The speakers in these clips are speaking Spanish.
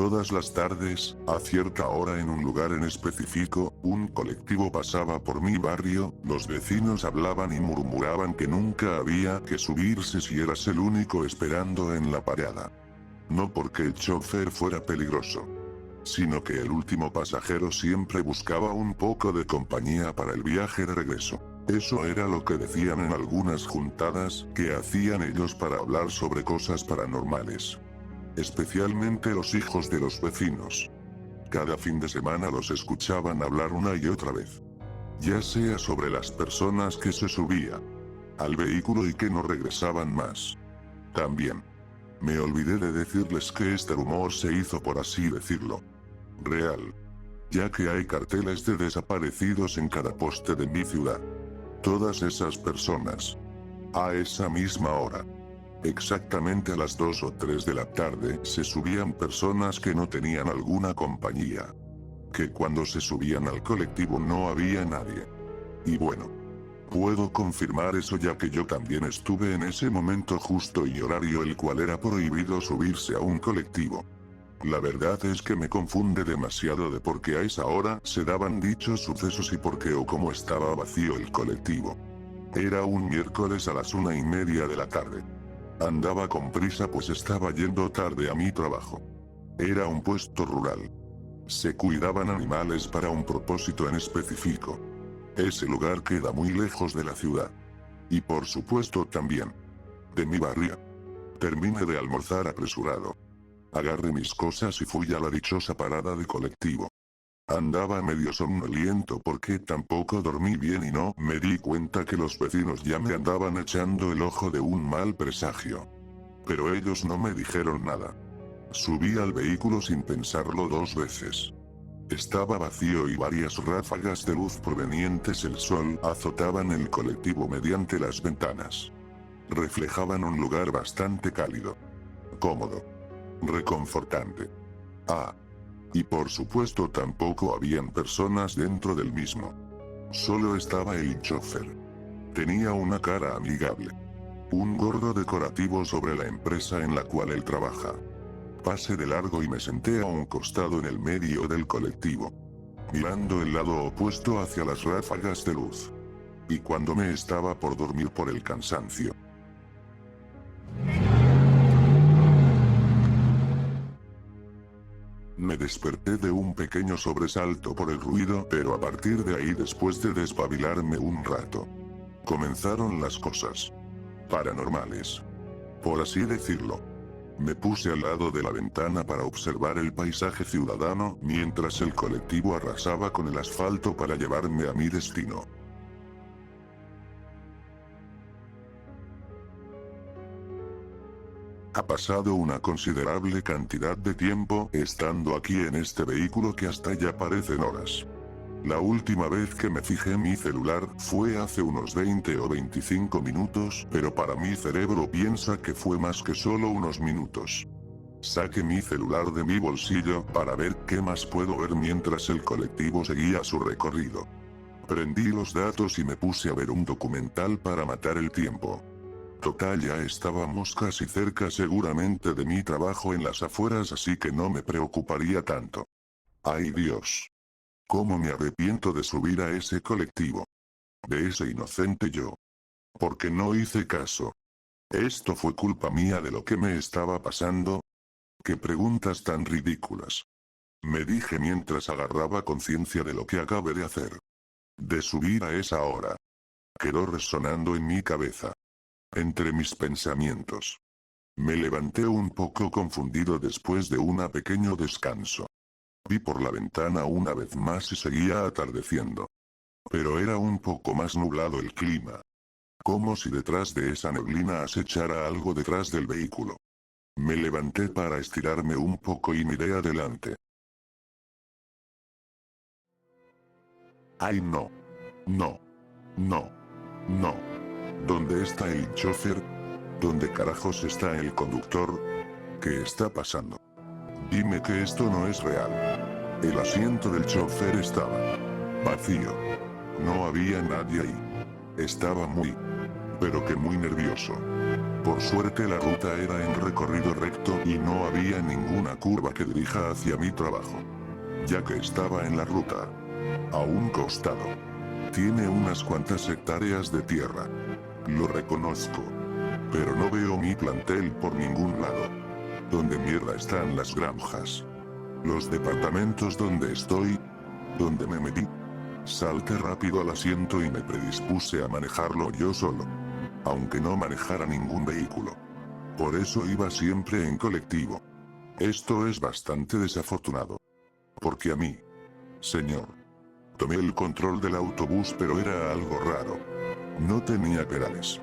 Todas las tardes, a cierta hora en un lugar en específico, un colectivo pasaba por mi barrio, los vecinos hablaban y murmuraban que nunca había que subirse si eras el único esperando en la parada. No porque el chofer fuera peligroso, sino que el último pasajero siempre buscaba un poco de compañía para el viaje de regreso. Eso era lo que decían en algunas juntadas que hacían ellos para hablar sobre cosas paranormales. Especialmente los hijos de los vecinos. Cada fin de semana los escuchaban hablar una y otra vez. Ya sea sobre las personas que se subían al vehículo y que no regresaban más. También me olvidé de decirles que este rumor se hizo, por así decirlo, real, ya que hay carteles de desaparecidos en cada poste de mi ciudad. Todas esas personas, a esa misma hora, exactamente a las 2 o 3 de la tarde, se subían personas que no tenían alguna compañía. Que cuando se subían al colectivo no había nadie. Y bueno, puedo confirmar eso ya que yo también estuve en ese momento justo y horario el cual era prohibido subirse a un colectivo. La verdad es que me confunde demasiado de por qué a esa hora se daban dichos sucesos y por qué o cómo estaba vacío el colectivo. Era un miércoles a las 1:30 de la tarde. Andaba con prisa pues estaba yendo tarde a mi trabajo. Era un puesto rural. Se cuidaban animales para un propósito en específico. Ese lugar queda muy lejos de la ciudad. Y por supuesto también de mi barrio. Terminé de almorzar apresurado. Agarré mis cosas y fui a la dichosa parada de colectivo. Andaba medio somnoliento porque tampoco dormí bien y no me di cuenta que los vecinos ya me andaban echando el ojo de un mal presagio. Pero ellos no me dijeron nada. Subí al vehículo sin pensarlo 2 veces. Estaba vacío y varias ráfagas de luz provenientes del sol azotaban el colectivo mediante las ventanas. Reflejaban un lugar bastante cálido, cómodo, reconfortante. Y por supuesto tampoco habían personas dentro del mismo. Solo estaba el chofer. Tenía una cara amigable. Un gorro decorativo sobre la empresa en la cual él trabaja. Pasé de largo y me senté a un costado en el medio del colectivo, mirando el lado opuesto hacia las ráfagas de luz. Y cuando me estaba por dormir por el cansancio, me desperté de un pequeño sobresalto por el ruido, pero a partir de ahí, después de despabilarme un rato, comenzaron las cosas paranormales, por así decirlo. Me puse al lado de la ventana para observar el paisaje ciudadano, mientras el colectivo arrasaba con el asfalto para llevarme a mi destino. Ha pasado una considerable cantidad de tiempo estando aquí en este vehículo que hasta ya parecen horas. La última vez que me fijé en mi celular fue hace unos 20 o 25 minutos, pero para mi cerebro piensa que fue más que solo unos minutos. Saqué mi celular de mi bolsillo para ver qué más puedo ver mientras el colectivo seguía su recorrido. Prendí los datos y me puse a ver un documental para matar el tiempo. Total, ya estábamos casi cerca seguramente de mi trabajo en las afueras, así que no me preocuparía tanto. ¡Ay Dios! ¿Cómo me arrepiento de subir a ese colectivo? De ese inocente yo. Porque no hice caso. ¿Esto fue culpa mía de lo que me estaba pasando? ¡Qué preguntas tan ridículas! Me dije mientras agarraba conciencia de lo que acabé de hacer. De subir a esa hora. Quedó resonando en mi cabeza. Entre mis pensamientos. Me levanté un poco confundido después de un pequeño descanso. Vi por la ventana una vez más y seguía atardeciendo. Pero era un poco más nublado el clima. Como si detrás de esa neblina acechara algo detrás del vehículo. Me levanté para estirarme un poco y miré adelante. ¡Ay no! No. No. No. ¿Dónde está el chofer? ¿Dónde carajos está el conductor? ¿Qué está pasando? Dime que esto no es real. El asiento del chofer estaba vacío. No había nadie ahí. Estaba muy, pero que muy nervioso. Por suerte la ruta era en recorrido recto y no había ninguna curva que dirija hacia mi trabajo. Ya que estaba en la ruta. A un costado. Tiene unas cuantas hectáreas de tierra. Lo reconozco. Pero no veo mi plantel por ningún lado. ¿Dónde mierda están las granjas? Los departamentos donde estoy. ¿Dónde me metí? Salté rápido al asiento y me predispuse a manejarlo yo solo. Aunque no manejara ningún vehículo. Por eso iba siempre en colectivo. Esto es bastante desafortunado. Porque a mí, señor, tomé el control del autobús, pero era algo raro. No tenía pedales.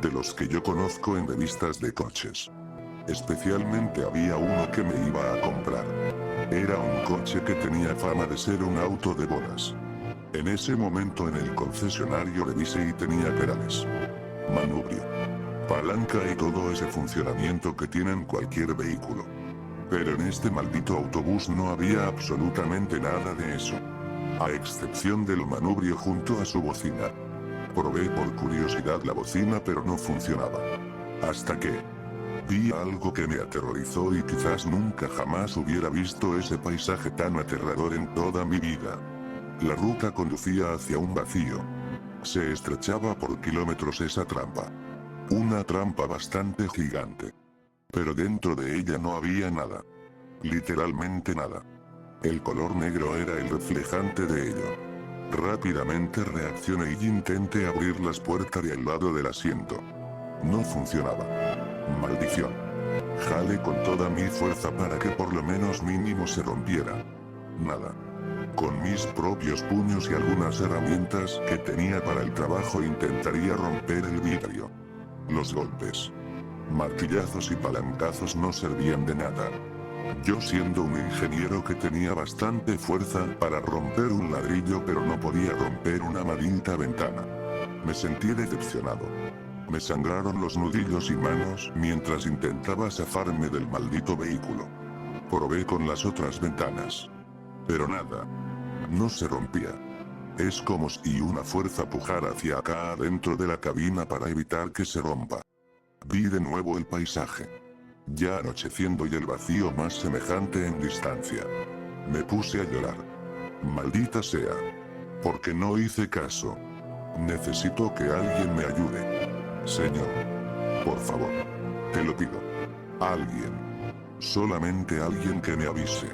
De los que yo conozco en revistas de coches. Especialmente había uno que me iba a comprar. Era un coche que tenía fama de ser un auto de bodas. En ese momento en el concesionario revisé y tenía pedales. Manubrio. Palanca y todo ese funcionamiento que tienen cualquier vehículo. Pero en este maldito autobús no había absolutamente nada de eso. A excepción del manubrio junto a su bocina. Probé por curiosidad la bocina pero no funcionaba. Hasta que vi algo que me aterrorizó y quizás nunca jamás hubiera visto ese paisaje tan aterrador en toda mi vida. La ruta conducía hacia un vacío. Se estrechaba por kilómetros esa trampa. Una trampa bastante gigante. Pero dentro de ella no había nada. Literalmente nada. El color negro era el reflejante de ello. Rápidamente reaccioné y intenté abrir las puertas de al lado del asiento. No funcionaba. Maldición. Jalé con toda mi fuerza para que por lo menos mínimo se rompiera. Nada. Con mis propios puños y algunas herramientas que tenía para el trabajo intentaría romper el vidrio. Los golpes, martillazos y palancazos no servían de nada. Yo siendo un ingeniero que tenía bastante fuerza para romper un ladrillo pero no podía romper una maldita ventana. Me sentí decepcionado. Me sangraron los nudillos y manos mientras intentaba zafarme del maldito vehículo. Probé con las otras ventanas. Pero nada. No se rompía. Es como si una fuerza pujara hacia acá adentro de la cabina para evitar que se rompa. Vi de nuevo el paisaje. Ya anocheciendo y el vacío más semejante en distancia. Me puse a llorar. Maldita sea. Porque no hice caso. Necesito que alguien me ayude. Señor. Por favor. Te lo pido. Alguien. Solamente alguien que me avise.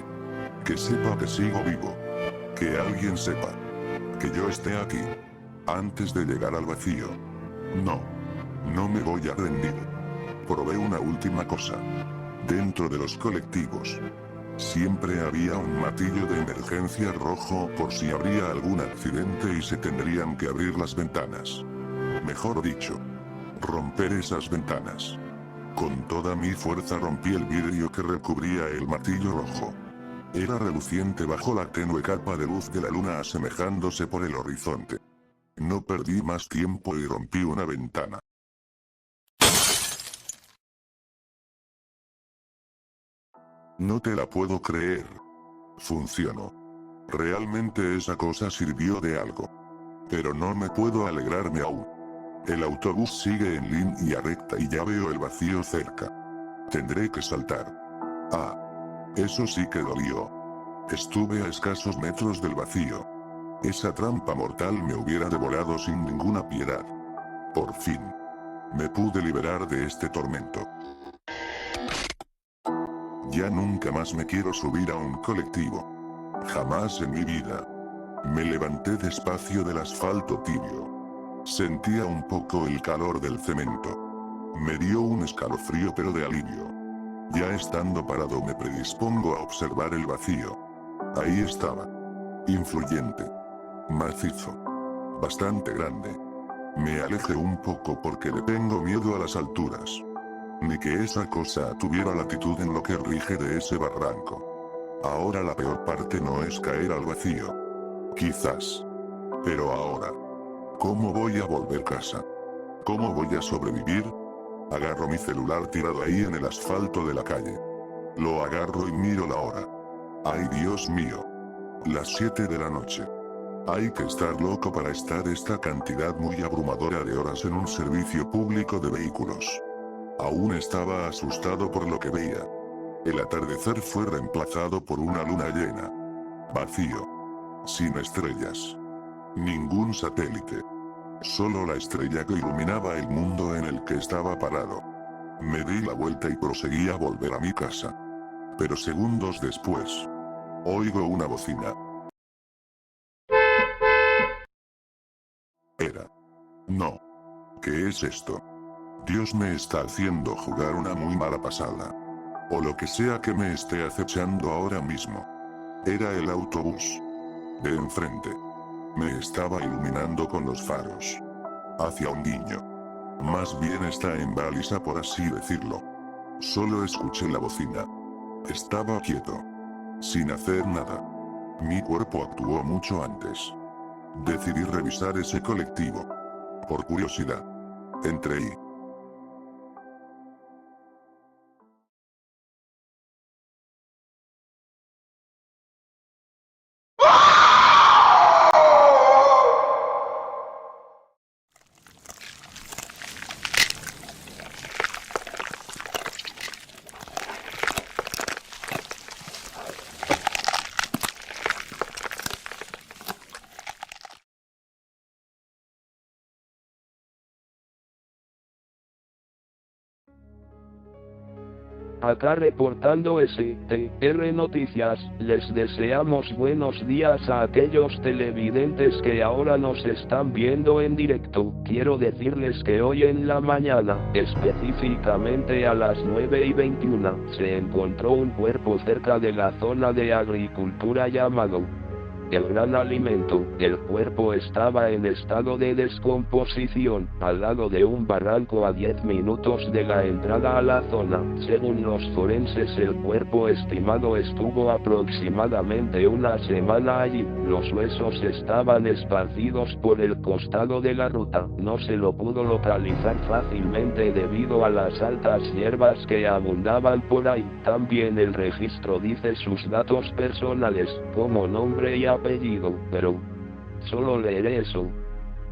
Que sepa que sigo vivo. Que alguien sepa. Que yo esté aquí. Antes de llegar al vacío. No. No me voy a rendir. Probé una última cosa. Dentro de los colectivos. Siempre había un martillo de emergencia rojo por si habría algún accidente y se tendrían que abrir las ventanas. Mejor dicho. Romper esas ventanas. Con toda mi fuerza rompí el vidrio que recubría el martillo rojo. Era reluciente bajo la tenue capa de luz de la luna asemejándose por el horizonte. No perdí más tiempo y rompí una ventana. No te la puedo creer. Funcionó. Realmente esa cosa sirvió de algo. Pero no me puedo alegrarme aún. El autobús sigue en línea recta y ya veo el vacío cerca. Tendré que saltar. Ah. Eso sí que dolió. Estuve a escasos metros del vacío. Esa trampa mortal me hubiera devorado sin ninguna piedad. Por fin. Me pude liberar de este tormento. Ya nunca más me quiero subir a un colectivo. Jamás en mi vida. Me levanté despacio del asfalto tibio. Sentía un poco el calor del cemento. Me dio un escalofrío pero de alivio. Ya estando parado me predispongo a observar el vacío. Ahí estaba. Influyente. Macizo. Bastante grande. Me alejé un poco porque le tengo miedo a las alturas. Ni que esa cosa tuviera latitud en lo que rige de ese barranco. Ahora la peor parte no es caer al vacío. Quizás. Pero ahora. ¿Cómo voy a volver a casa? ¿Cómo voy a sobrevivir? Agarro mi celular tirado ahí en el asfalto de la calle. Lo agarro y miro la hora. ¡Ay Dios mío! Las 7 de la noche. Hay que estar loco para estar esta cantidad muy abrumadora de horas en un servicio público de vehículos. Aún estaba asustado por lo que veía. El atardecer fue reemplazado por una luna llena. Vacío. Sin estrellas. Ningún satélite. Solo la estrella que iluminaba el mundo en el que estaba parado. Me di la vuelta y proseguí a volver a mi casa. Pero segundos después, oigo una bocina. Era. No. ¿Qué es esto? Dios me está haciendo jugar una muy mala pasada. O lo que sea que me esté acechando ahora mismo. Era el autobús. De enfrente. Me estaba iluminando con los faros. Hacia un guiño. Más bien está en baliza por así decirlo. Solo escuché la bocina. Estaba quieto. Sin hacer nada. Mi cuerpo actuó mucho antes. Decidí revisar ese colectivo. Por curiosidad. Entré y... Acá reportando STR Noticias, les deseamos buenos días a aquellos televidentes que ahora nos están viendo en directo. Quiero decirles que hoy en la mañana, específicamente a las 9:21, se encontró un cuerpo cerca de la zona de agricultura llamado El Gran Alimento. El cuerpo estaba en estado de descomposición, al lado de un barranco a 10 minutos de la entrada a la zona. Según los forenses, el cuerpo estimado estuvo aproximadamente una semana allí. Los huesos estaban esparcidos por el costado de la ruta. No se lo pudo localizar fácilmente debido a las altas hierbas que abundaban por ahí. También el registro dice sus datos personales, como nombre y apellido, pero solo leeré eso.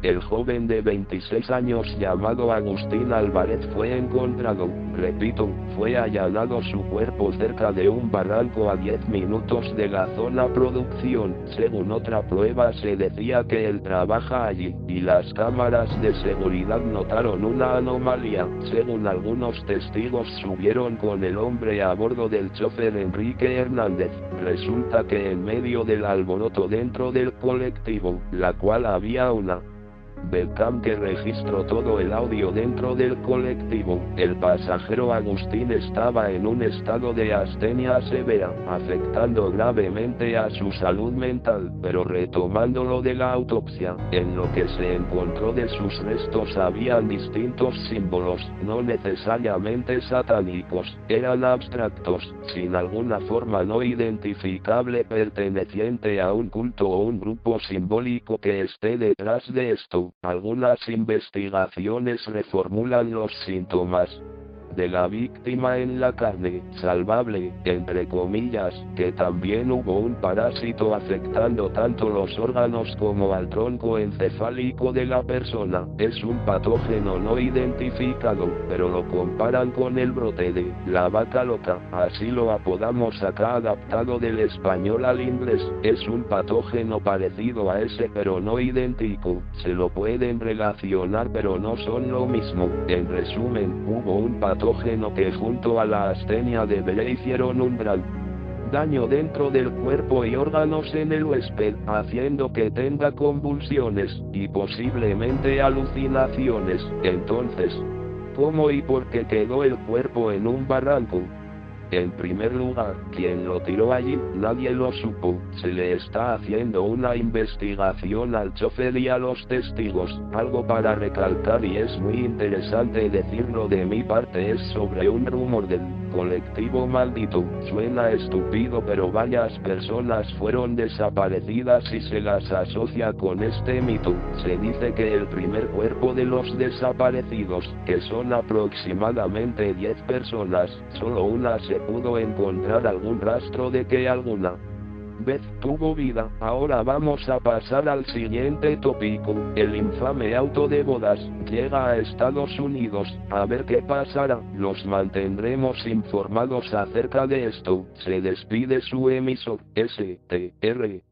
El joven de 26 años llamado Agustín Álvarez fue encontrado, repito, fue allanado su cuerpo cerca de un barranco a 10 minutos de la zona producción. Según otra prueba se decía que él trabaja allí, y las cámaras de seguridad notaron una anomalía. Según algunos testigos subieron con el hombre a bordo del chofer Enrique Hernández. Resulta que en medio del alboroto dentro del colectivo, la cual había una webcam que registró todo el audio dentro del colectivo. El pasajero Agustín estaba en un estado de astenia severa, afectando gravemente a su salud mental, pero retomando lo de la autopsia, en lo que se encontró de sus restos habían distintos símbolos, no necesariamente satánicos, eran abstractos, sin alguna forma no identificable perteneciente a un culto o un grupo simbólico que esté detrás de esto. Algunas investigaciones reformulan los síntomas de la víctima en la carne, salvable, entre comillas, que también hubo un parásito afectando tanto los órganos como al tronco encefálico de la persona. Es un patógeno no identificado, pero lo comparan con el brote de la vaca loca, así lo apodamos acá adaptado del español al inglés. Es un patógeno parecido a ese pero no idéntico, se lo pueden relacionar pero no son lo mismo. En resumen, hubo un patógeno que junto a la astenia de Bele hicieron un gran daño dentro del cuerpo y órganos en el huésped, haciendo que tenga convulsiones, y posiblemente alucinaciones. Entonces, ¿cómo y por qué quedó el cuerpo en un barranco? En primer lugar, quien lo tiró allí, nadie lo supo. Se le está haciendo una investigación al chofer y a los testigos. Algo para recalcar y es muy interesante decirlo de mi parte es sobre un rumor del colectivo maldito. Suena estúpido pero varias personas fueron desaparecidas y se las asocia con este mito. Se dice que el primer cuerpo de los desaparecidos, que son aproximadamente 10 personas, solo una se pudo encontrar algún rastro de que alguna Beth tuvo vida. Ahora vamos a pasar al siguiente tópico. El infame auto de bodas llega a Estados Unidos. A ver qué pasará. Los mantendremos informados acerca de esto. Se despide su emisor, STR.